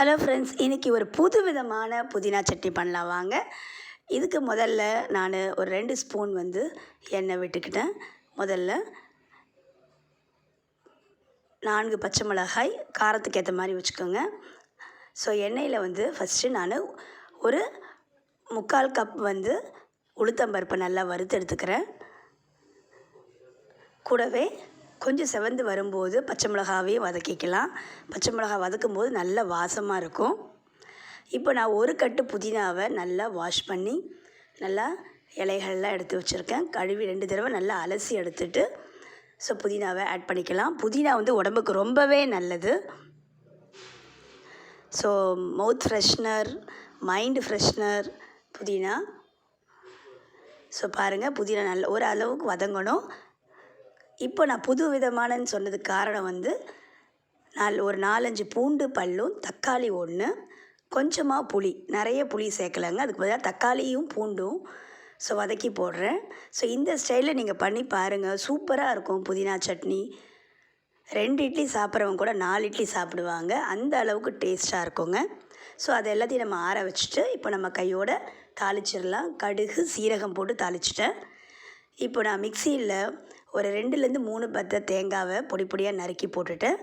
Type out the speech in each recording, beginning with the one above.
Hello friends, இன்றைக்கி ஒரு புது விதமான புதினா சட்னி பண்ணலாம் வாங்க. இதுக்கு முதல்ல நான் ஒரு 2 ஸ்பூன் எண்ணெய் விட்டுக்கிட்டேன். முதல்ல 4 பச்சை மிளகாய், காரத்துக்கு ஏற்ற மாதிரி வச்சுக்கோங்க. ஸோ எண்ணெயில் ஃபஸ்ட்டு நான் ஒரு 3/4 கப் உளுத்தம்பருப்பை நல்லா வறுத்து எடுத்துக்கிறேன். கூடவே கொஞ்சம் செவந்து வரும்போது பச்சை மிளகாவையும் வதக்கிக்கலாம். பச்சை மிளகாய் வதக்கும் போது நல்ல வாசமாக இருக்கும். இப்போ நான் ஒரு கட்டு புதினாவை நல்லா வாஷ் பண்ணி நல்லா இலைகள்லாம் எடுத்து வச்சுருக்கேன். கழுவி 2 தடவை நல்லா அலசி எடுத்துட்டு ஸோ புதினாவை ஆட் பண்ணிக்கலாம். புதினா உடம்புக்கு ரொம்பவே நல்லது. ஸோ மவுத் ஃப்ரெஷ்னர், மைண்டு ஃப்ரெஷ்னர் புதினா. ஸோ பாருங்கள், புதினா நல்ல ஒரு அளவுக்கு வதங்கணும். இப்போ நான் புது விதமானன்னு சொன்னதுக்கு காரணம் ஒரு 4-5 பூண்டு பல்லும், தக்காளி 1, கொஞ்சமாக புளி, நிறைய புளி சேர்க்கலைங்க. அதுக்கு பதிலாக தக்காளியும் பூண்டும் ஸோ வதக்கி போடுறேன். ஸோ இந்த ஸ்டைலில் நீங்கள் பண்ணி பாருங்கள், சூப்பராக இருக்கும் புதினா சட்னி. 2 இட்லி சாப்பிட்றவங்க கூட 4 இட்லி சாப்பிடுவாங்க, அந்த அளவுக்கு டேஸ்ட்டாக இருக்குங்க. ஸோ அதை எல்லாத்தையும் நம்ம ஆற வச்சுட்டு இப்போ நம்ம கையோடு தாளிச்சிடலாம். கடுகு, சீரகம் போட்டு தாளிச்சிட்டேன். இப்போ நான் மிக்சியில் ஒரு 2-3 பத்த தேங்காவை பொடி பொடியாக நறுக்கி போட்டுட்டேன்.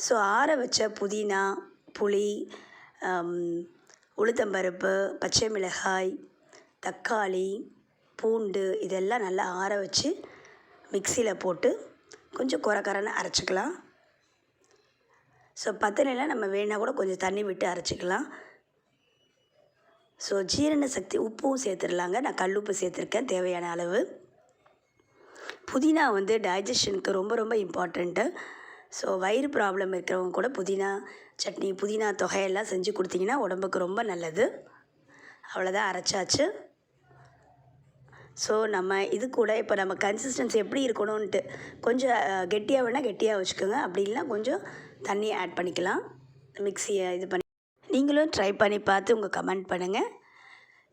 ஸோ ஆற வச்ச புதினா, புளி, உளுத்தம்பருப்பு, பச்சை மிளகாய், தக்காளி, பூண்டு இதெல்லாம் நல்லா ஆற வச்சு மிக்சியில் போட்டு கொஞ்சம் கொரகரன்னு அரைச்சிக்கலாம். ஸோ பத்தலையில் நம்ம வேணால் கூட கொஞ்சம் தண்ணி விட்டு அரைச்சிக்கலாம். ஸோ ஜீரண சக்தி, உப்பும் சேர்த்துடலாங்க. நான் கல்லுப்பு சேர்த்துருக்கேன் தேவையான அளவு. புதினா டைஜஷனுக்கு ரொம்ப ரொம்ப இம்பார்ட்டண்ட்டு. ஸோ வயிறு ப்ராப்ளம் இருக்கிறவங்க கூட புதினா சட்னி, புதினா தொகையெல்லாம் செஞ்சு கொடுத்தீங்கன்னா உடம்புக்கு ரொம்ப நல்லது. அவ்வளோதான், அரைச்சாச்சு. ஸோ நம்ம இது கூட இப்போ நம்ம கன்சிஸ்டன்சி எப்படி இருக்கணும்ன்ட்டு கொஞ்சம் கெட்டியாக வேணால் கெட்டியாக வச்சுக்கோங்க. அப்படி இல்லைனா கொஞ்சம் தண்ணி ஆட் பண்ணிக்கலாம். மிக்சியை இது பண்ணி நீங்களும் ட்ரை பண்ணி பார்த்து உங்கள் கமெண்ட் பண்ணுங்கள்.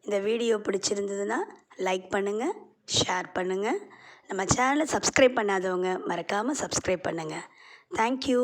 இந்த வீடியோ பிடிச்சிருந்ததுன்னா லைக் பண்ணுங்கள், ஷேர் பண்ணுங்கள். நம்ம சேனலை சப்ஸ்கிரைப் பண்ணாதவங்க மறக்காமல் சப்ஸ்கிரைப் பண்ணுங்கள். தேங்க்யூ.